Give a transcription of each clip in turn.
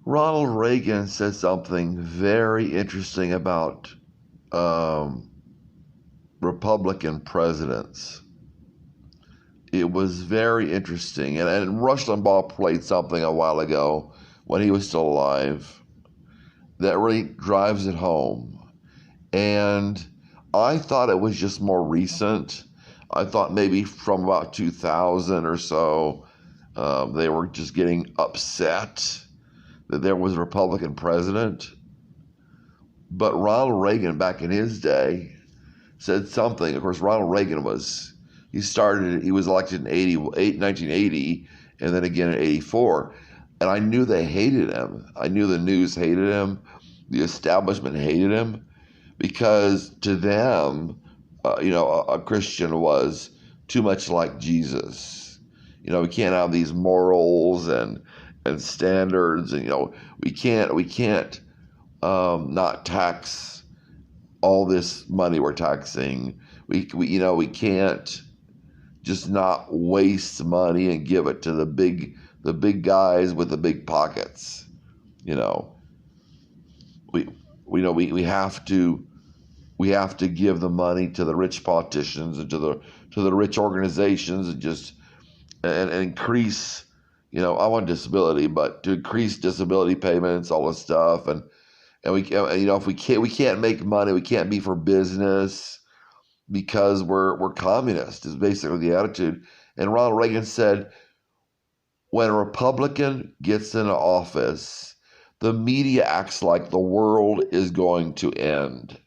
Ronald Reagan said something very interesting about um, Republican presidents. It was very interesting. And Rush Limbaugh played something a while ago when he was still alive that really drives it home. And I thought it was just more recent. I thought maybe from about 2000 or so, they were just getting upset that there was a Republican president. But Ronald Reagan, back in his day, said something. Of course, Ronald Reagan he was elected in 1980, and then again in 84. And I knew they hated him. I knew the news hated him. The establishment hated him because to them, a Christian was too much like Jesus. We can't have these morals and standards, and we can't not tax all this money we're taxing. We can't just not waste money and give it to the big guys with the big pockets. You know, we have to give the money to the rich politicians and to the rich organizations and increase. I want disability, but to increase disability payments, all this stuff, and if we can't make money, we can't be for business because we're communist is basically the attitude. And Ronald Reagan said, when a Republican gets into office, the media acts like the world is going to end.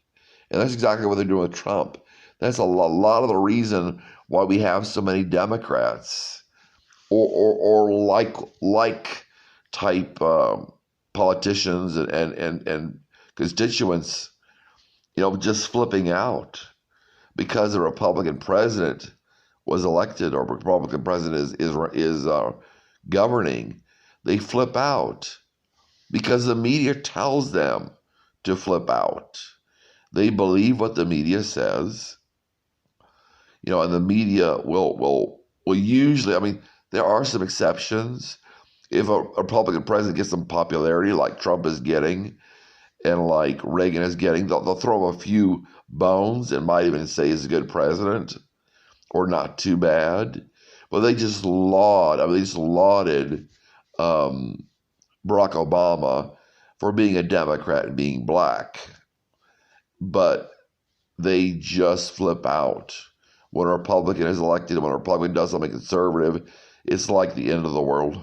And that's exactly what they're doing with Trump. That's a lot of the reason why we have so many Democrats or like type politicians and constituents, just flipping out because a Republican president was elected or a Republican president is governing. They flip out because the media tells them to flip out. They believe what the media says, and the media will usually. I mean, there are some exceptions. If a Republican president gets some popularity, like Trump is getting, and like Reagan is getting, they'll throw a few bones and might even say he's a good president or not too bad. But they just lauded Barack Obama for being a Democrat and being black. But they just flip out. When a Republican is elected, when a Republican does something conservative, it's like the end of the world.